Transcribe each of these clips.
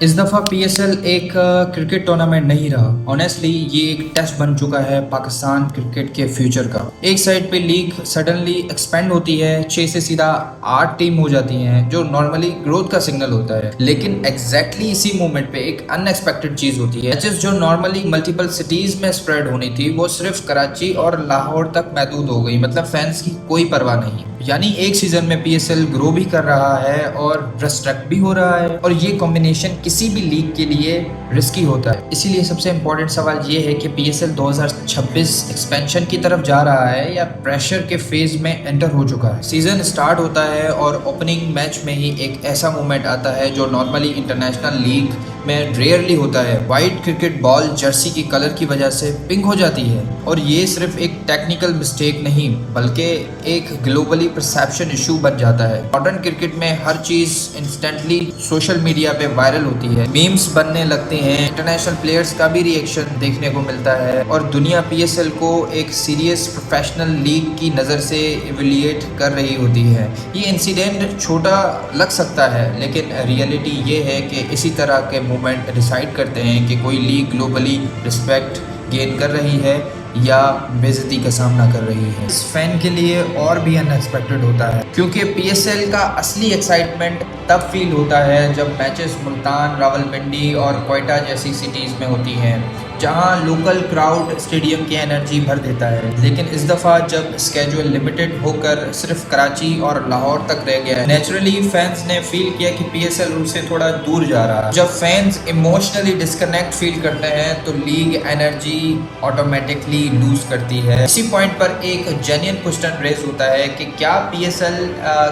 इस दफ़ा पीएसएल एक क्रिकेट टूर्नामेंट नहीं रहा। ऑनेस्टली ये एक टेस्ट बन चुका है पाकिस्तान क्रिकेट के फ्यूचर का। एक साइड पे लीग सडनली एक्सपेंड होती है, 6 से सीधा 8 टीम हो जाती हैं, जो नॉर्मली ग्रोथ का सिग्नल होता है। लेकिन एग्जैक्टली इसी मोमेंट पे एक अनएक्सपेक्टेड चीज़ होती है। मैचेस जो नॉर्मली मल्टीपल सिटीज़ में स्प्रेड होनी थी, वो सिर्फ कराची और लाहौर तक महदूद हो गई। मतलब फैंस की कोई परवाह नहीं। यानी एक सीजन में पीएसएल ग्रो भी कर रहा है और डिस्ट्रैक्ट भी हो रहा है, और ये कॉम्बिनेशन किसी भी लीग के लिए रिस्की होता है। इसीलिए सबसे इम्पोर्टेंट सवाल ये है कि पीएसएल 2026 एक्सपेंशन की तरफ जा रहा है या प्रेशर के फेज में एंटर हो चुका है। सीजन स्टार्ट होता है और ओपनिंग मैच में ही एक ऐसा मोमेंट आता है जो नॉर्मली इंटरनेशनल लीग में रेयरली होता है। वाइट क्रिकेट बॉल जर्सी की कलर की वजह से पिंक हो जाती है, और ये सिर्फ एक टेक्निकल मिस्टेक नहीं बल्कि एक ग्लोबली परसेप्शन इशू बन जाता है। मॉडर्न क्रिकेट में हर चीज इंस्टेंटली सोशल मीडिया पे वायरल होती है, मीम्स बनने लगते हैं, इंटरनेशनल प्लेयर्स का भी रिएक्शन देखने को मिलता है, और दुनिया पीएसएल को एक सीरियस प्रोफेशनल लीग की नज़र से इवेल्युएट कर रही होती है। ये इंसिडेंट छोटा लग सकता है, लेकिन रियलिटी ये है कि इसी तरह के मूवमेंट डिसाइड करते हैं कि कोई लीग ग्लोबली रिस्पेक्ट गेन कर रही है या बेइज्जती का सामना कर रही है। इस फैन के लिए और भी अनएक्सपेक्टेड होता है, क्योंकि पीएसएल का असली एक्साइटमेंट तब फील होता है जब मैचेस मुल्तान, रावलपिंडी और क्वेटा जैसी सिटीज़ में होती हैं, जहां लोकल क्राउड स्टेडियम की एनर्जी भर देता है। लेकिन इस दफ़ा जब स्केड्यूल लिमिटेड होकर सिर्फ कराची और लाहौर तक रह गया है, नेचुरली फैंस ने फील किया कि पीएसएल उनसे थोड़ा दूर जा रहा है। जब फैंस इमोशनली डिस्कनेक्ट फील करते हैं तो लीग एनर्जी ऑटोमेटिकली लूज करती है। इसी पॉइंट पर एक जेन्युइन क्वेश्चन रेज होता है कि क्या पीएसएल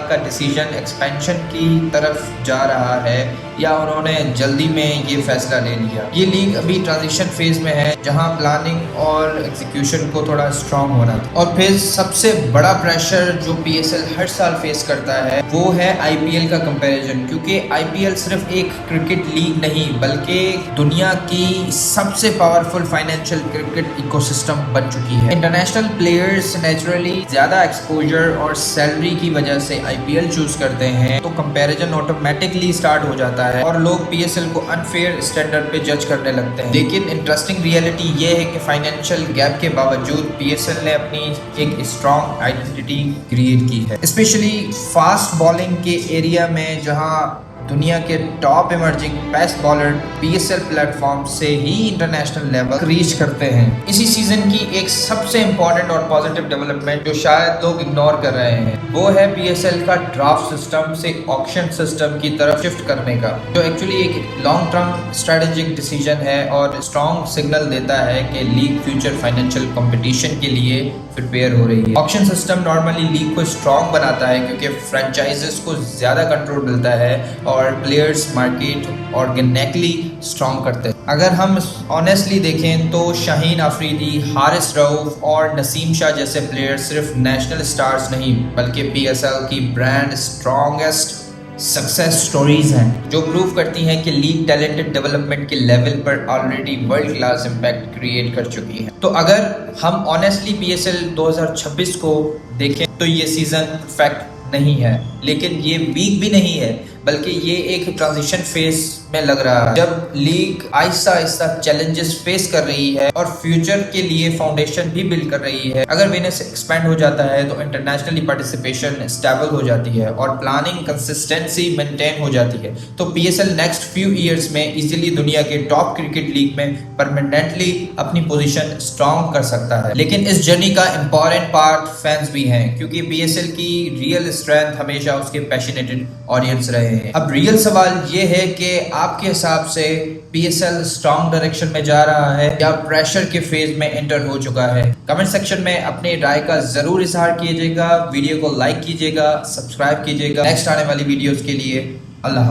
का डिसीजन एक्सपेंशन की तरफ जा रहा है या उन्होंने जल्दी में ये फैसला ले लिया। ये लीग अभी ट्रांजिशन फेज में है, जहां प्लानिंग और एग्जीक्यूशन को थोड़ा स्ट्रांग होना था। और फिर सबसे बड़ा प्रेशर जो पीएसएल हर साल फेस करता है वो है आईपीएल का कंपैरिजन, क्योंकि आईपीएल सिर्फ एक क्रिकेट लीग नहीं बल्कि दुनिया की सबसे पावरफुल फाइनेंशियल क्रिकेट इकोसिस्टम बन चुकी है। इंटरनेशनल प्लेयर्स नेचुरली ज्यादा एक्सपोजर और सैलरी की वजह से आईपीएल चूज करते हैं, तो कंपैरिजन ऑटोमेटिकली स्टार्ट हो जाता है और लोग पीएसएल को अनफेयर स्टैंडर्ड पे जज करने लगते हैं। लेकिन इंटरेस्टिंग रियलिटी ये है कि फाइनेंशियल गैप के बावजूद पीएसएल ने अपनी एक स्ट्रॉन्ग आइडेंटिटी क्रिएट की है, स्पेशली फास्ट बॉलिंग के एरिया में, जहां दुनिया के top emerging pace bowler PSL platform से ही इंटरनेशनल लेवल रीच करते हैं। इसी सीजन की एक सबसे इंपॉर्टेंट और पॉजिटिव डेवलपमेंट जो शायद लोग इग्नोर कर रहे हैं, वो है पीएसएल का ड्राफ्ट सिस्टम से ऑक्शन सिस्टम की तरफ शिफ्ट करने का, जो एक्चुअली एक लॉन्ग टर्म स्ट्रेटेजिक डिसीजन है और स्ट्रॉन्ग सिग्नल देता है कि लीग फ्यूचर फाइनेंशियल कंपटीशन के लिए प्रिपेयर हो रही है। ऑक्शन सिस्टम नॉर्मली लीग को स्ट्रॉन्ग बनाता है क्योंकि फ्रेंचाइजेस को ज्यादा कंट्रोल मिलता है और प्लेयर्स मार्केट ऑर्गेनिकली स्ट्रॉन्ग करते हैं। अगर हम ऑनेस्टली देखें तो शाहीन अफरीदी, हारिस रऊफ और नसीम शाह जैसे प्लेयर्स सिर्फ नेशनल स्टार्स नहीं बल्कि पीएसएल की ब्रांड स्ट्रॉन्गेस्ट सक्सेस स्टोरीज हैं, जो प्रूव करती हैं कि लीग टैलेंटेड डेवलपमेंट के लेवल पर already world class impact create कर चुकी है। तो अगर हम ऑनेस्टली पीएसएल 2026 को देखें तो ये सीजन परफेक्ट नहीं है, लेकिन ये वीक भी नहीं है, बल्कि ये एक ट्रांजिशन फेज में लग रहा है, जब league Aahista Aahista challenges face कर रही है और फ्यूचर के लिए फाउंडेशन भी बिल्ड कर रही है। अगर बिजनेस एक्सपेंड हो जाता है तो इंटरनेशनली पार्टिसिपेशन स्टेबल हो जाती है और प्लानिंग कंसिस्टेंसी मेंटेन हो जाती है, तो पीएसएल नेक्स्ट फ्यू ईयर्स में इजीली दुनिया के टॉप क्रिकेट लीग में परमानेंटली अपनी पोजीशन स्ट्रॉन्ग कर सकता है। लेकिन इस जर्नी का इंपॉर्टेंट पार्ट फैंस भी हैं, क्योंकि पीएसएल की रियल स्ट्रेंथ हमेशा उसके पैशनेटेड ऑडियंस रहे हैं। अब रियल सवाल ये है कि आपके हिसाब से पीएसएल स्ट्रॉन्ग डायरेक्शन में जा रहा है या प्रेशर के फेज में एंटर हो चुका है? कमेंट सेक्शन में अपने राय का जरूर इजहार कीजिएगा, वीडियो को लाइक कीजिएगा, सब्सक्राइब कीजिएगा नेक्स्ट आने वाली वीडियोस के लिए। अल्लाह।